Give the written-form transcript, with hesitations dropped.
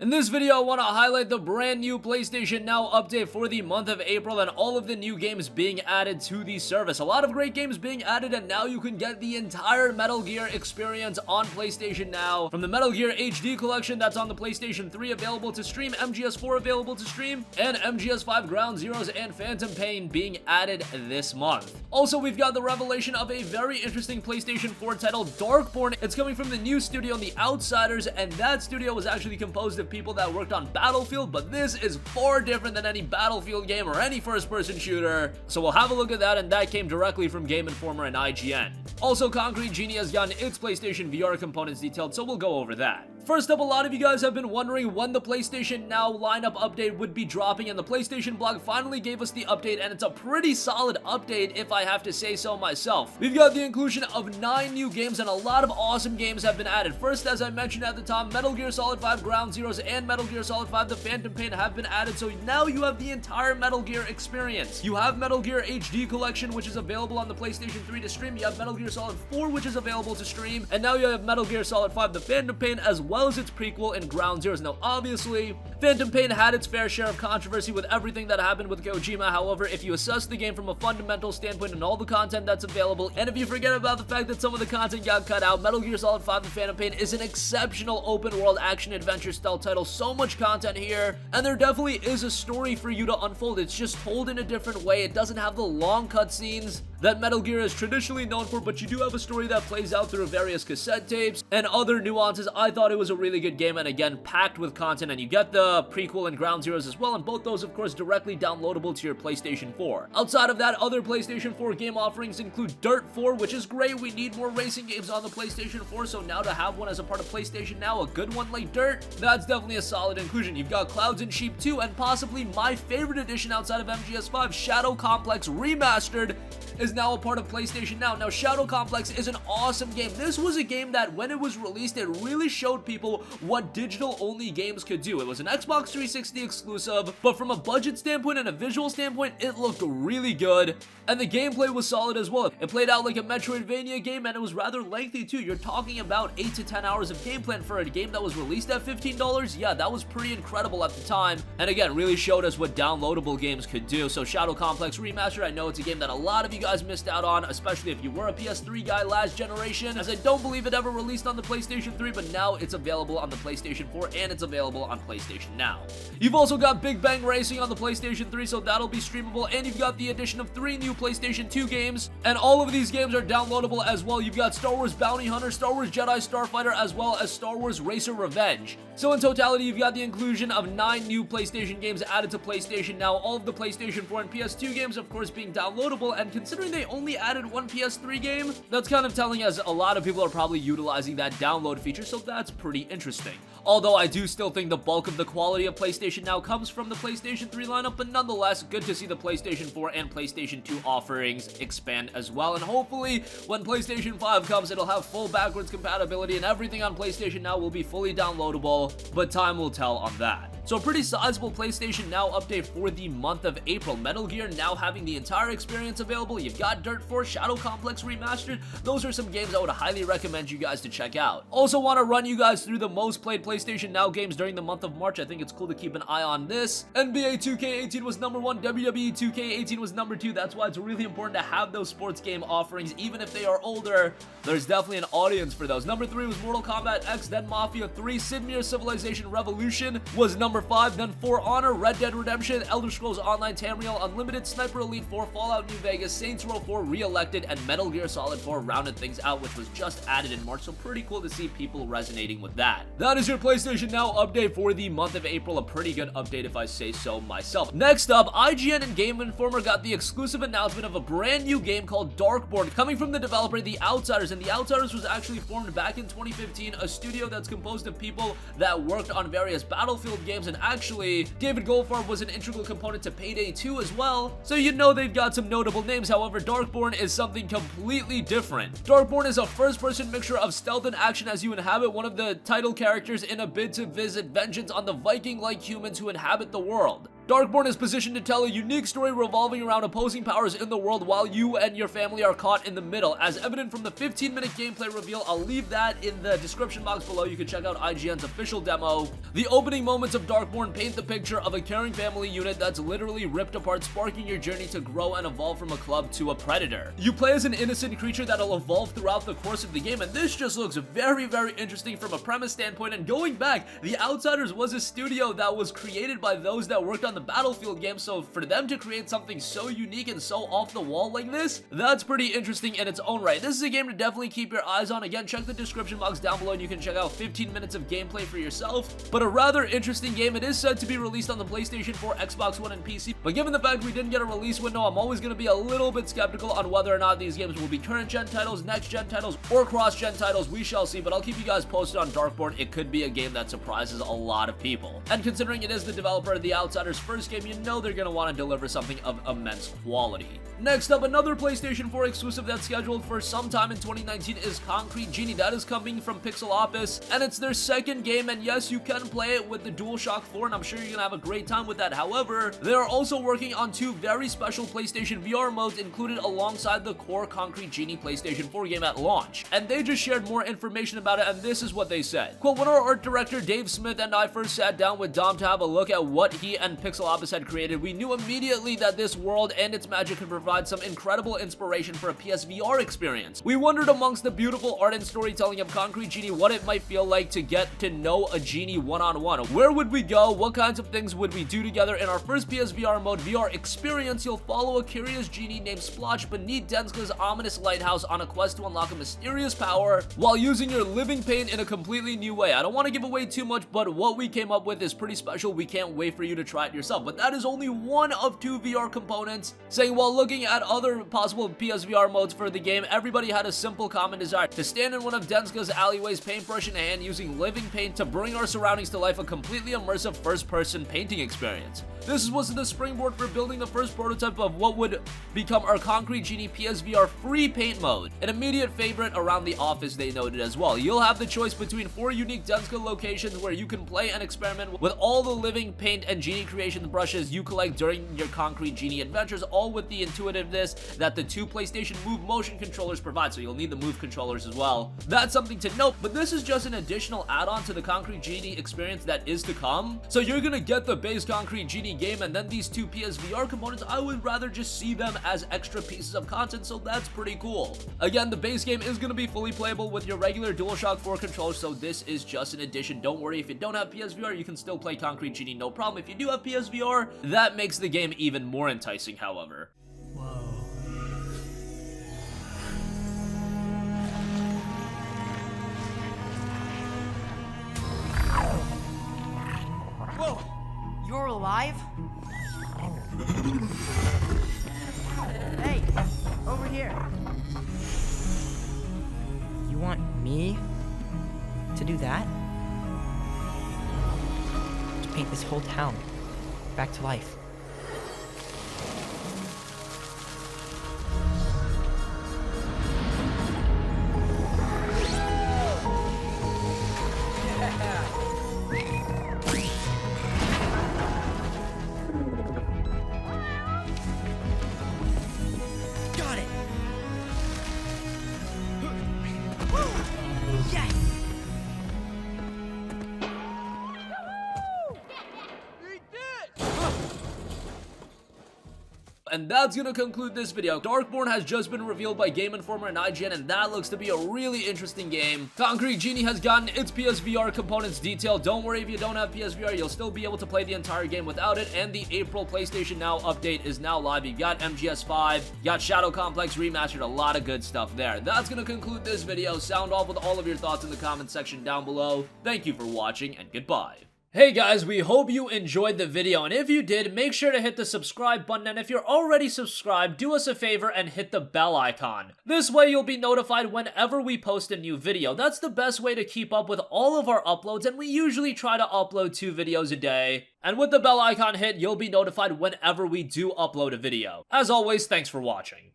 In this video, I want to highlight the brand new PlayStation Now update for the month of April and all of the new games being added to the service. A lot of great games being added, and now you can get the entire Metal Gear experience on PlayStation Now. From the Metal Gear HD collection that's on the PlayStation 3 available to stream, MGS4 available to stream, and MGS5 Ground Zeroes and Phantom Pain being added this month. Also, we've got the revelation of a very interesting PlayStation 4 title, Darkborn. It's coming from the new studio, The Outsiders, and that studio was actually composed of people that worked on Battlefield, but this is far different than any Battlefield game or any first-person shooter. So we'll have a look at that, and that came directly from Game Informer and IGN. Also, Concrete Genie has gotten its PlayStation VR components detailed, so we'll go over that. First up, a lot of you guys have been wondering when the PlayStation Now lineup update would be dropping, and the PlayStation blog finally gave us the update, and it's a pretty solid update if I have to say so myself. We've got the inclusion of 9 new games, and a lot of awesome games have been added. First, as I mentioned at the top, Metal Gear Solid 5 Ground Zeroes and Metal Gear Solid 5 The Phantom Pain have been added, so now you have the entire Metal Gear experience. You have Metal Gear HD Collection, which is available on the PlayStation 3 to stream. You have Metal Gear Solid 4, which is available to stream, and now you have Metal Gear Solid 5 The Phantom Pain, as well as its prequel in Ground Zeroes. Now, obviously, Phantom Pain had its fair share of controversy with everything that happened with Kojima. However, if you assess the game from a fundamental standpoint and all the content that's available, and if you forget about the fact that some of the content got cut out, Metal Gear Solid 5 The Phantom Pain is an exceptional open-world action-adventure style title. So much content here, and there definitely is a story for you to unfold. It's just told in a different way. It doesn't have the long cutscenes that Metal Gear is traditionally known for, but you do have a story that plays out through various cassette tapes and other nuances. I thought it was a really good game, and again, packed with content, and you get the prequel and Ground Zeroes as well, and both those, of course, directly downloadable to your PlayStation 4. Outside of that, other PlayStation 4 game offerings include Dirt 4, which is great. We need more racing games on the PlayStation 4, so now to have one as a part of PlayStation Now, a good one like Dirt, that's definitely a solid inclusion. You've got Clouds and Sheep 2, and possibly my favorite edition outside of MGS5, Shadow Complex Remastered, is now a part of PlayStation Now. Now, Shadow Complex is an awesome game. This was a game that, when it was released, it really showed people what digital-only games could do. It was an Xbox 360 exclusive, but from a budget standpoint and a visual standpoint, it looked really good, and the gameplay was solid as well. It played out like a Metroidvania game, and it was rather lengthy too. You're talking about 8 to 10 hours of gameplay, and for a game that was released at $15, yeah, that was pretty incredible at the time, and again, really showed us what downloadable games could do. So Shadow Complex Remastered, I know it's a game that a lot of you guys missed out on, especially if you were a PS3 guy last generation, as I don't believe it ever released on the PlayStation 3, but now it's available on the PlayStation 4, and it's available on PlayStation Now. You've also got Big Bang Racing on the PlayStation 3, so that'll be streamable, and you've got the addition of 3 new PlayStation 2 games, and all of these games are downloadable as well. You've got Star Wars Bounty Hunter, Star Wars Jedi Starfighter, as well as Star Wars Racer Revenge. So in totality, you've got the inclusion of 9 new PlayStation games added to PlayStation Now, all of the PlayStation 4 and PS2 games, of course, being downloadable, and considering they only added 1 PS3 game, that's kind of telling, as a lot of people are probably utilizing that download feature, so that's pretty interesting. Although I do still think the bulk of the quality of PlayStation Now comes from the PlayStation 3 lineup, but nonetheless, good to see the PlayStation 4 and PlayStation 2 offerings expand as well, and hopefully, when PlayStation 5 comes, it'll have full backwards compatibility, and everything on PlayStation Now will be fully downloadable, but time will tell on that. So a pretty sizable PlayStation Now update for the month of April. Metal Gear now having the entire experience available. You've got Dirt 4, Shadow Complex Remastered. Those are some games I would highly recommend you guys to check out. Also want to run you guys through the most played PlayStation Now games during the month of March. I think it's cool to keep an eye on this. NBA 2K18 was number 1, WWE 2K18 was number 2. That's why it's really important to have those sports game offerings, even if they are older. There's definitely an audience for those. Number 3 was Mortal Kombat X, then Mafia 3. Sid Meier's Civilization Revolution was number 5, then For Honor, Red Dead Redemption, Elder Scrolls Online, Tamriel Unlimited, Sniper Elite 4, Fallout New Vegas, Saints Row 4, Re-Elected, and Metal Gear Solid 4 rounded things out, which was just added in March, so pretty cool to see people resonating with that. That is your PlayStation Now update for the month of April, a pretty good update if I say so myself. Next up, IGN and Game Informer got the exclusive announcement of a brand new game called Darkborn, coming from the developer The Outsiders, and The Outsiders was actually formed back in 2015, a studio that's composed of people that worked on various Battlefield games, and actually, David Goldfarb was an integral component to Payday 2 as well, so you know they've got some notable names. However, Darkborn is something completely different. Darkborn is a first-person mixture of stealth and action as you inhabit one of the title characters in a bid to visit vengeance on the Viking-like humans who inhabit the world. Darkborn is positioned to tell a unique story revolving around opposing powers in the world while you and your family are caught in the middle. As evident from the 15-minute gameplay reveal, I'll leave that in the description box below. You can check out IGN's official demo. The opening moments of Darkborn paint the picture of a caring family unit that's literally ripped apart, sparking your journey to grow and evolve from a club to a predator. You play as an innocent creature that'll evolve throughout the course of the game, and this just looks very, very interesting from a premise standpoint. And going back, The Outsiders was a studio that was created by those that worked on the Battlefield game, so for them to create something so unique and so off the wall like this, that's pretty interesting in its own right. This is a game to definitely keep your eyes on. Again, check the description box down below and you can check out 15 minutes of gameplay for yourself. But a rather interesting game. It is said to be released on the PlayStation 4, Xbox One, and PC, but given the fact we didn't get a release window, I'm always going to be a little bit skeptical on whether or not these games will be current gen titles, next gen titles, or cross gen titles. We shall see, but I'll keep you guys posted on Darkborn. It could be a game that surprises a lot of people. And considering it is the developer of The Outsiders' first game, you know they're going to want to deliver something of immense quality. Next up, another PlayStation 4 exclusive that's scheduled for sometime in 2019 is Concrete Genie. That is coming from Pixelopus, and it's their second game, and yes, you can play it with the DualShock 4, and I'm sure you're going to have a great time with that. However, they are also working on two very special PlayStation VR modes included alongside the core Concrete Genie PlayStation 4 game at launch, and they just shared more information about it, and this is what they said. Quote, when our art director Dave Smith and I first sat down with Dom to have a look at what he and Pixelopus had created, we knew immediately that this world and its magic could provide some incredible inspiration for a PSVR experience. We wondered amongst the beautiful art and storytelling of Concrete Genie what it might feel like to get to know a genie one-on-one. Where would we go? What kinds of things would we do together? In our first PSVR mode VR experience, you'll follow a curious genie named Splotch beneath Denska's ominous lighthouse on a quest to unlock a mysterious power while using your living paint in a completely new way. I don't want to give away too much, but what we came up with is pretty special. We can't wait for you to try it yourself. But that is only one of two VR components, saying while looking at other possible PSVR modes for the game, everybody had a simple common desire: to stand in one of Denska's alleyways, paintbrush in hand, using living paint to bring our surroundings to life, a completely immersive first-person painting experience. This was the springboard for building the first prototype of what would become our Concrete Genie PSVR free paint mode, an immediate favorite around the office, they noted as well. You'll have the choice between 4 unique Denska locations where you can play and experiment with all the living paint and genie creation brushes you collect during your Concrete Genie adventures, all with the intuitiveness that the two PlayStation Move motion controllers provide, so you'll need the Move controllers as well. That's something to note, but this is just an additional add-on to the Concrete Genie experience that is to come. So you're gonna get the base Concrete Genie game, and then these two PSVR components, I would rather just see them as extra pieces of content, so that's pretty cool. Again, the base game is gonna be fully playable with your regular DualShock 4 controller, so this is just an addition. Don't worry, if you don't have PSVR, you can still play Concrete Genie, no problem. If you do have PSVR, that makes the game even more enticing, however. Whoa! You're alive? Hey, over here. You want me to do that? To paint this whole town back to life. Got it! Yes! And that's gonna conclude this video. Darkborn has just been revealed by Game Informer and IGN, and that looks to be a really interesting game. Concrete Genie has gotten its PSVR components detailed. Don't worry if you don't have PSVR, you'll still be able to play the entire game without it, and the April PlayStation Now update is now live. You got MGS5, you got Shadow Complex Remastered, a lot of good stuff there. That's gonna conclude this video. Sound off with all of your thoughts in the comment section down below. Thank you for watching, and goodbye. Hey guys, we hope you enjoyed the video, and if you did, make sure to hit the subscribe button, and if you're already subscribed, do us a favor and hit the bell icon. This way you'll be notified whenever we post a new video. That's the best way to keep up with all of our uploads, and we usually try to upload 2 videos a day. And with the bell icon hit, you'll be notified whenever we do upload a video. As always, thanks for watching.